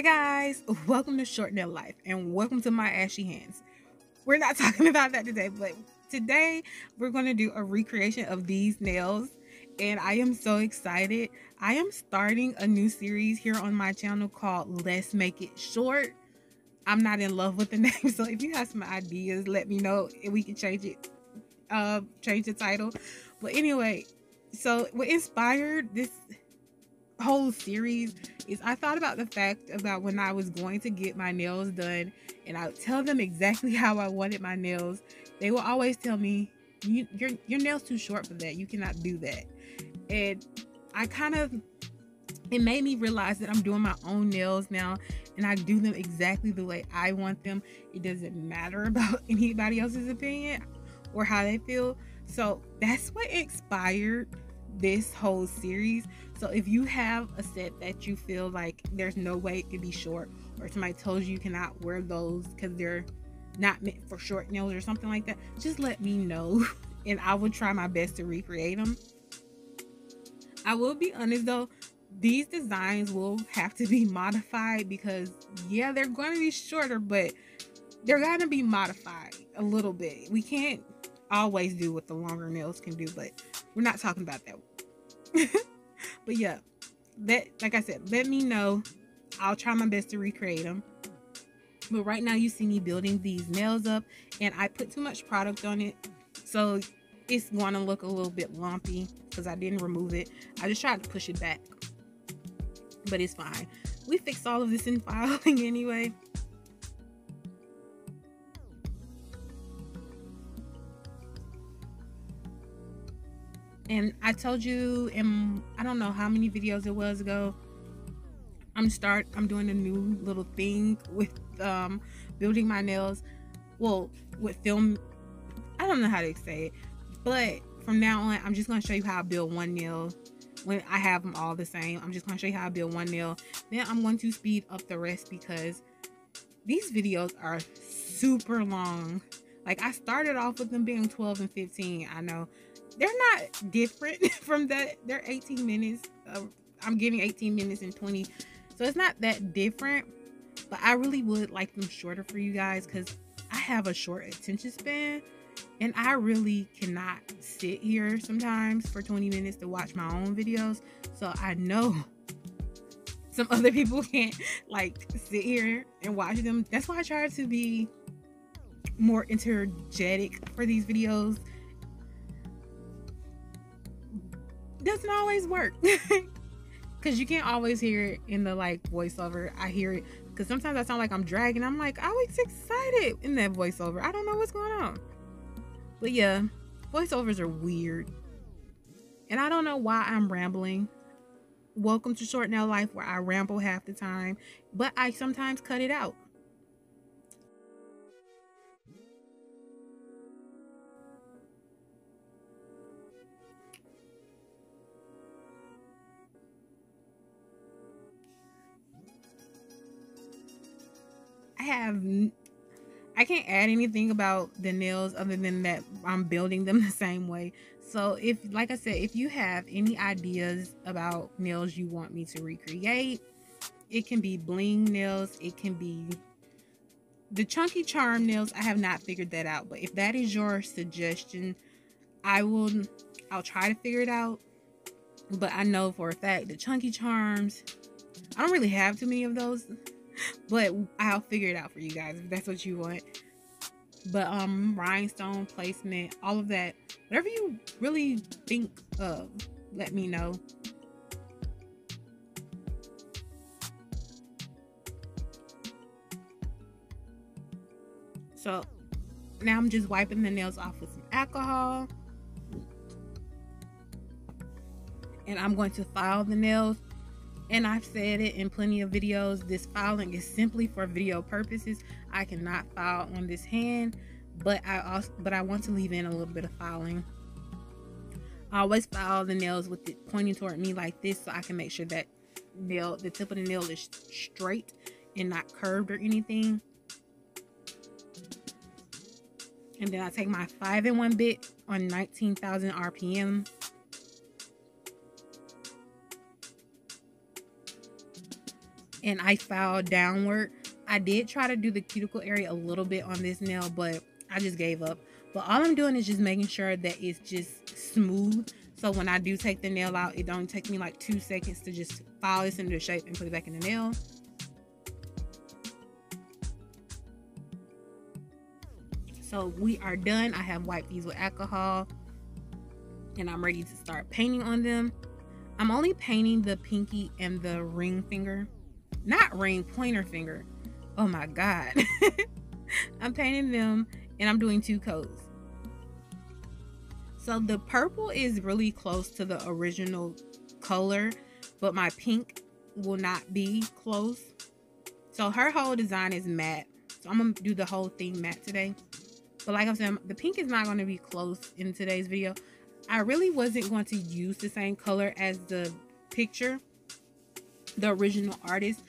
Hi guys, welcome to Short Nail Life and welcome to my ashy hands. We're not talking about that today, but today we're going to do a recreation of these nails and I am so excited. I am starting a new series here on my channel called Let's Make It Short. I'm not in love with the name, so if you have some ideas, let me know and we can change it, change the title. But anyway, so what inspired this whole series is I thought about the fact about when I was going to get my nails done and I would tell them exactly how I wanted my nails. They will always tell me, your nails too short for that, you cannot do that. And it made me realize that I'm doing my own nails now and I do them exactly the way I want them. It doesn't matter about anybody else's opinion or how they feel. So that's what inspired this whole series. So if you have a set that you feel like there's no way it could be short, or somebody tells you cannot wear those because they're not meant for short nails or something like that, just let me know and I will try my best to recreate them. I will be honest though, these designs will have to be modified because yeah, they're going to be shorter, but they're going to be modified a little bit. We can't always do what the longer nails can do, but we're not talking about that. But yeah, that, like I said, let me know. I'll try my best to recreate them. But right now you see me building these nails up and I put too much product on it, so it's going to look a little bit lumpy because I didn't remove it. I just tried to push it back, but it's fine. We fixed all of this in filing anyway. And I told you in, I don't know how many videos it was ago, I'm doing a new little thing with building my nails. Well, with film, I don't know how to say it, but from now on, I'm just going to show you how I build one nail. When I have them all the same, I'm just going to show you how I build one nail. Then I'm going to speed up the rest because these videos are super long. Like, I started off with them being 12 and 15. I know they're not different from that. They're 18 minutes. I'm giving 18 minutes and 20. So it's not that different. But I really would like them shorter for you guys because I have a short attention span. And I really cannot sit here sometimes for 20 minutes to watch my own videos. So I know some other people can't like sit here and watch them. That's why I try to be more energetic for these videos. Doesn't always work because you can't always hear it in the like voiceover. I hear it because sometimes I sound like I'm dragging. I'm like, I was excited in that voiceover. I don't know what's going on. But yeah, voiceovers are weird and I don't know why I'm rambling. Welcome to Short Nail Life, where I ramble half the time, but I sometimes cut it out. I can't add anything about the nails other than that I'm building them the same way. So if, like I said, if you have any ideas about nails you want me to recreate, it can be bling nails, it can be the chunky charm nails. I have not figured that out, but if that is your suggestion, I'll try to figure it out. But I know for a fact the chunky charms, I don't really have too many of those, but I'll figure it out for you guys if that's what you want. But rhinestone placement, all of that, whatever you really think of, let me know. So now I'm just wiping the nails off with some alcohol and I'm going to file the nails. And I've said it in plenty of videos, this filing is simply for video purposes. I cannot file on this hand, but I want to leave in a little bit of filing. I always file the nails with it pointing toward me like this so I can make sure that the tip of the nail is straight and not curved or anything. And then I take my 5-in-1 bit on 19,000 RPM. and I filed downward. I did try to do the cuticle area a little bit on this nail, but I just gave up. But all I'm doing is just making sure that it's just smooth. So when I do take the nail out, it don't take me like 2 seconds to just file this into shape and put it back in the nail. So we are done. I have wiped these with alcohol and I'm ready to start painting on them. I'm only painting the pinky and the ring finger. Not ring, pointer finger. Oh my God. I'm painting them and I'm doing 2 coats. So the purple is really close to the original color, but my pink will not be close. So her whole design is matte. So I'm gonna do the whole thing matte today. But like I said, the pink is not going to be close in today's video. I really wasn't going to use the same color as the picture, the original artist,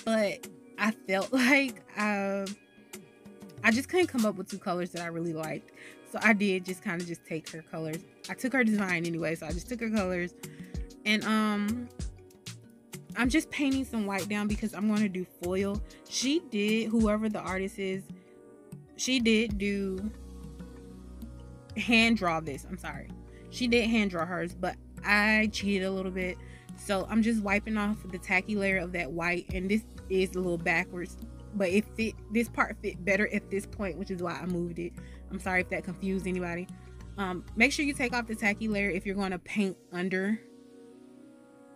but I felt like I just couldn't come up with 2 colors that I really liked. So I did just kind of just take her colors. I took her design anyway, so I just took her colors. And I'm just painting some white down because I'm going to do foil. She did, whoever the artist is, she did do hand draw this. I'm sorry. She did hand draw hers, but I cheated a little bit. So I'm just wiping off the tacky layer of that white. And this is a little backwards, but this part fit better at this point, which is why I moved it. I'm sorry if that confused anybody. Make sure you take off the tacky layer if you're going to paint under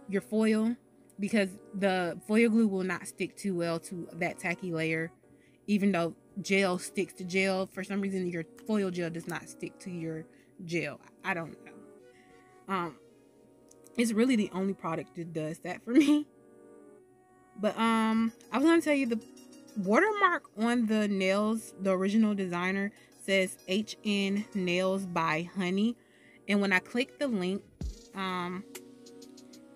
your foil, because the foil glue will not stick too well to that tacky layer. Even though gel sticks to gel, for some reason your foil gel does not stick to your gel. I don't know. It's really the only product that does that for me. But I was gonna tell you the watermark on the nails, the original designer says hnnailsbyhoney, and when I clicked the link,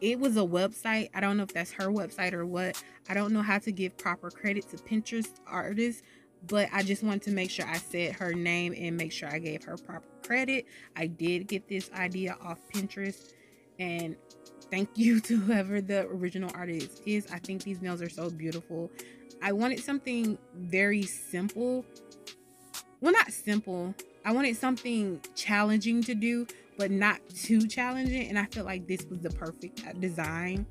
it was a website. I don't know if that's her website or what. I don't know how to give proper credit to Pinterest artists, but I just wanted to make sure I said her name and make sure I gave her proper credit. I did get this idea off Pinterest, and thank you to whoever the original artist is. I think these nails are so beautiful. I wanted something very simple. Well, not simple. I wanted something challenging to do, but not too challenging. And I feel like this was the perfect design.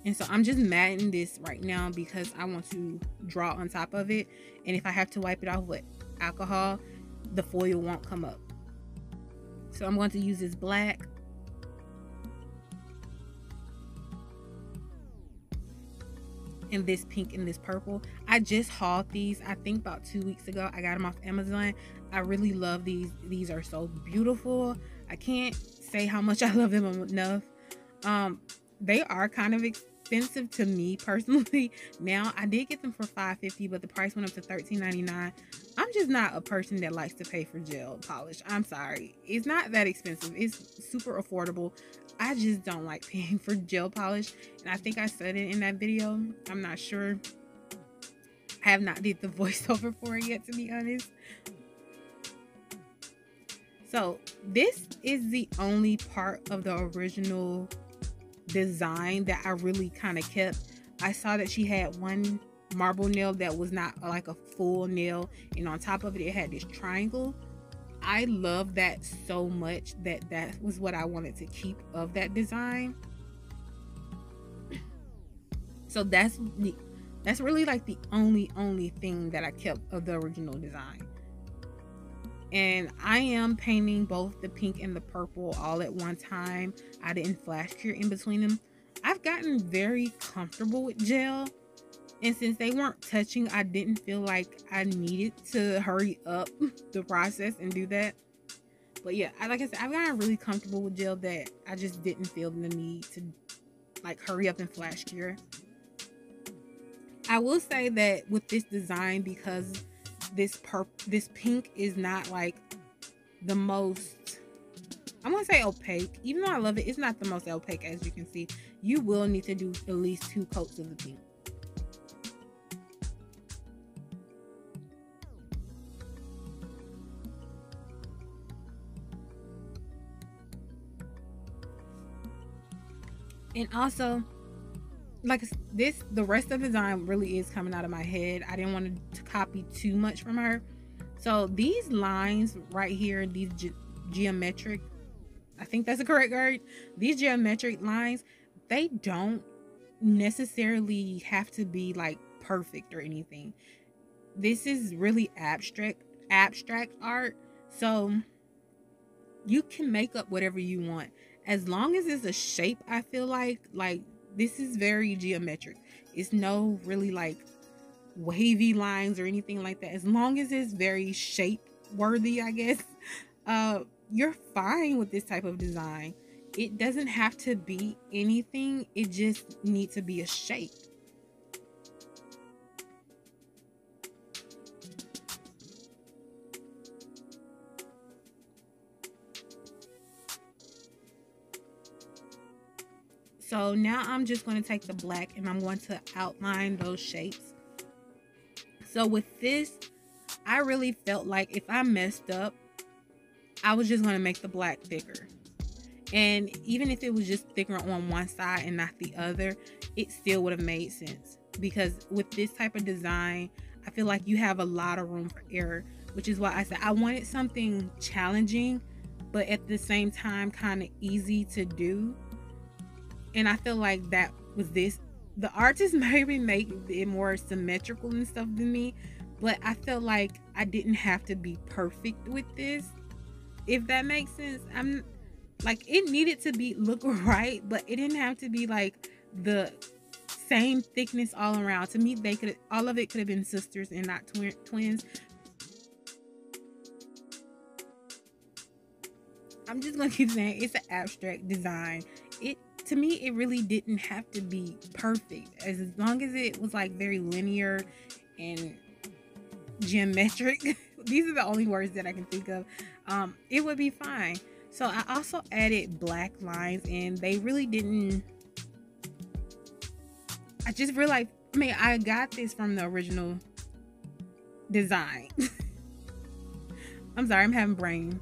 And so I'm just matting this right now because I want to draw on top of it. And if I have to wipe it off with alcohol, the foil won't come up. So I'm going to use this black. And this pink and this purple. I just hauled these, I think about 2 weeks ago. I got them off Amazon. I really love these. These are so beautiful. I can't say how much I love them enough. They are kind of expensive to me personally. Now I did get them for $5.50, but the price went up to $13.99. I'm just not a person that likes to pay for gel polish. I'm sorry. It's not that expensive. It's super affordable. I just don't like paying for gel polish, and I think I said it in that video. I'm not sure. I have not did the voiceover for it yet, to be honest. So this is the only part of the original design that I really kind of kept. I saw that she had one marble nail that was not like a full nail, and on top of it, it had this triangle. I love that so much that that was what I wanted to keep of that design. So that's really like the only thing that I kept of the original design. And I am painting both the pink and the purple all at one time. I didn't flash cure in between them. I've gotten very comfortable with gel, and since they weren't touching, I didn't feel like I needed to hurry up the process and do that. But yeah, like I said, I've gotten really comfortable with gel that I just didn't feel the need to like hurry up and flash cure. I will say that with this design, because this pink is not like the most, I'm gonna say opaque. Even though I love it, it's not the most opaque. As you can see, you will need to do at least 2 coats of the pink. And also, like this, the rest of the design really is coming out of my head. I didn't want to copy too much from her. So these lines right here, these geometric, I think that's the correct word. These geometric lines, they don't necessarily have to be like perfect or anything. This is really abstract art. So you can make up whatever you want as long as it's a shape. I feel like this is very geometric. It's no really like wavy lines or anything like that. As long as it's very shape worthy, I guess, you're fine with this type of design. It doesn't have to be anything. It just needs to be a shape. So now I'm just going to take the black and I'm going to outline those shapes. So with this, I really felt like if I messed up, I was just going to make the black thicker. And even if it was just thicker on one side and not the other, it still would have made sense. Because with this type of design, I feel like you have a lot of room for error, which is why I said I wanted something challenging, but at the same time kind of easy to do. And I feel like that was this. The artist maybe make it more symmetrical and stuff than me, but I felt like I didn't have to be perfect with this, if that makes sense. I'm like, it needed to be look right, but it didn't have to be like the same thickness all around. To me, they could, all of it could have been sisters and not twins. I'm just gonna keep saying it's an abstract design. To me, it really didn't have to be perfect. As long as it was like very linear and geometric, these are the only words that I can think of, it would be fine. So I also added black lines, and they really didn't, I just realized, I mean, I got this from the original design. I'm sorry, I'm having brain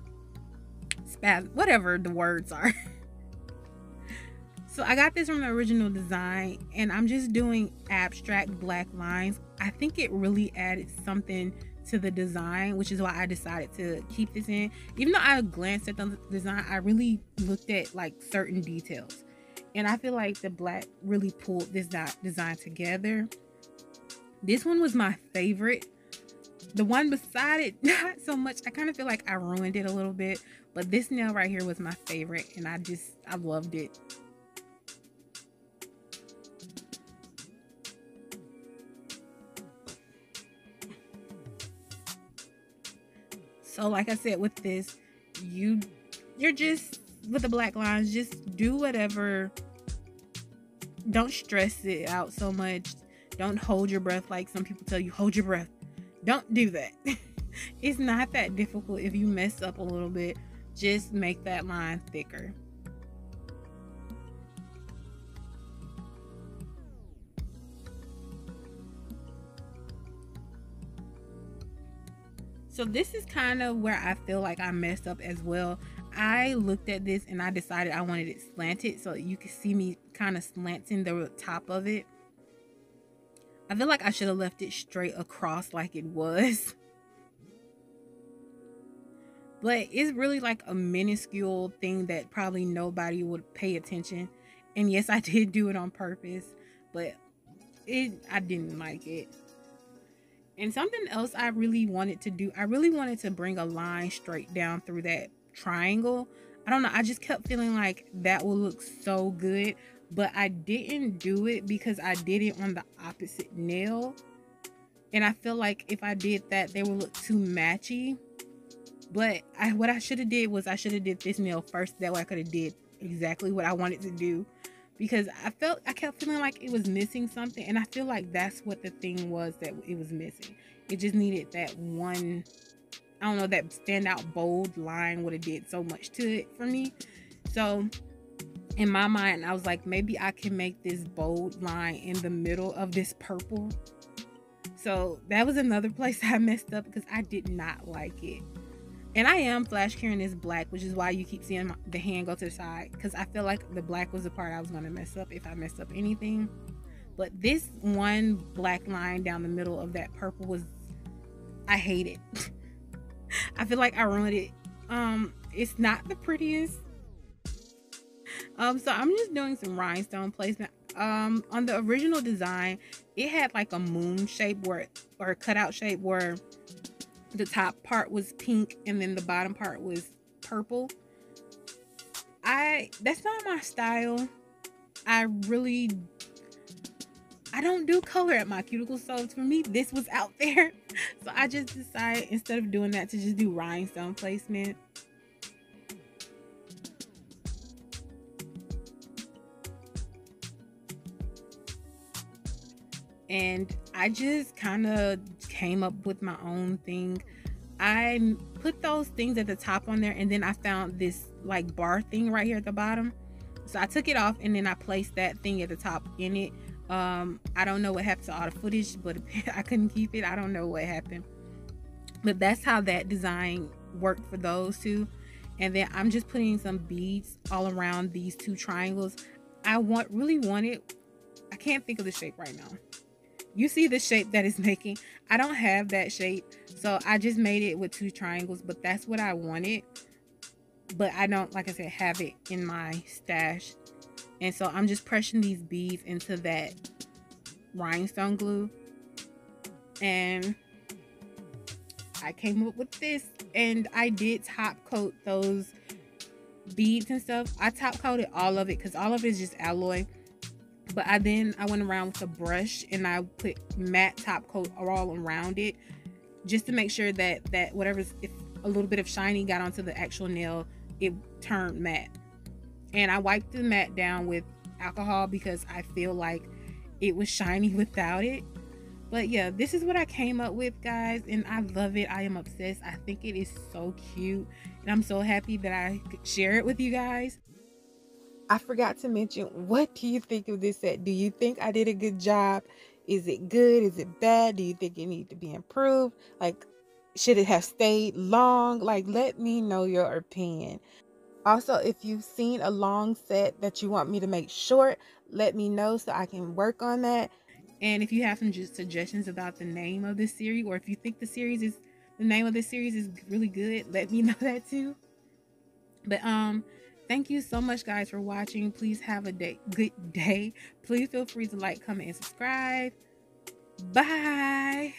spasm, whatever the words are. So I got this from the original design, and I'm just doing abstract black lines. I think it really added something to the design, which is why I decided to keep this in. Even though I glanced at the design, I really looked at like certain details, and I feel like the black really pulled this design together. This one was my favorite. The one beside it, not so much. I kind of feel like I ruined it a little bit, but this nail right here was my favorite, and I loved it. So like I said, with this, you're just, with the black lines, just do whatever. Don't stress it out so much. Don't hold your breath like some people tell you, hold your breath. Don't do that. It's not that difficult. If you mess up a little bit, just make that line thicker. So this is kind of where I feel like I messed up as well. I looked at this and I decided I wanted it slanted, so you can see me kind of slanting the top of it. I feel like I should have left it straight across like it was. But it's really like a minuscule thing that probably nobody would pay attention. And yes, I did do it on purpose, but I didn't like it. And something else I really wanted to do, I really wanted to bring a line straight down through that triangle. I don't know, I just kept feeling like that would look so good, but I didn't do it because I did it on the opposite nail. And I feel like if I did that, they would look too matchy. But what I should have did was I should have did this nail first. That way I could have did exactly what I wanted to do. Because I kept feeling like it was missing something. And I feel like that's what the thing was that it was missing. It just needed that one, I don't know, that standout bold line would have did so much to it for me. So in my mind, I was like, maybe I can make this bold line in the middle of this purple. So that was another place I messed up because I did not like it. And I am flash carrying this black, which is why you keep seeing the hand go to the side, because I feel like the black was the part I was going to mess up if I messed up anything. But this one black line down the middle of that purple was, I hate it. I feel like I ruined it. It's not the prettiest. So I'm just doing some rhinestone placement. On the original design, it had like a moon shape or a cutout shape where the top part was pink and then the bottom part was purple. That's not my style. I don't do color at my cuticles, so for me this was out there. So I just decided, instead of doing that, to just do rhinestone placement. And I just kind of came up with my own thing. I put those things at the top on there, and then I found this like bar thing right here at the bottom. So I took it off and then I placed that thing at the top in it. I don't know what happened to all the footage, but I couldn't keep it. I don't know what happened, but that's how that design worked for those two. And then I'm just putting some beads all around these two triangles. I can't think of the shape right now. You see the shape that it's making. I don't have that shape, so I just made it with two triangles, but that's what I wanted. But I don't, like I said, have it in my stash. And so I'm just pressing these beads into that rhinestone glue. And I came up with this, and I did top coat those beads and stuff. I top coated all of it because all of it is just alloy. But I went around with a brush and I put matte top coat all around it, just to make sure that if a little bit of shiny got onto the actual nail, it turned matte. And I wiped the matte down with alcohol because I feel like it was shiny without it. But yeah, this is what I came up with, guys, and I love it. I am obsessed. I think it is so cute, and I'm so happy that I could share it with you guys. I forgot to mention, what do you think of this set? Do you think I did a good job? Is it good? Is it bad? Do you think it needs to be improved? Like, should it have stayed long? Like, let me know your opinion. Also, if you've seen a long set that you want me to make short, let me know so I can work on that. And if you have some suggestions about the name of this series, or if you think the name of this series is really good, let me know that too. But thank you so much, guys, for watching. Please have a good day. Please feel free to like, comment, and subscribe. Bye.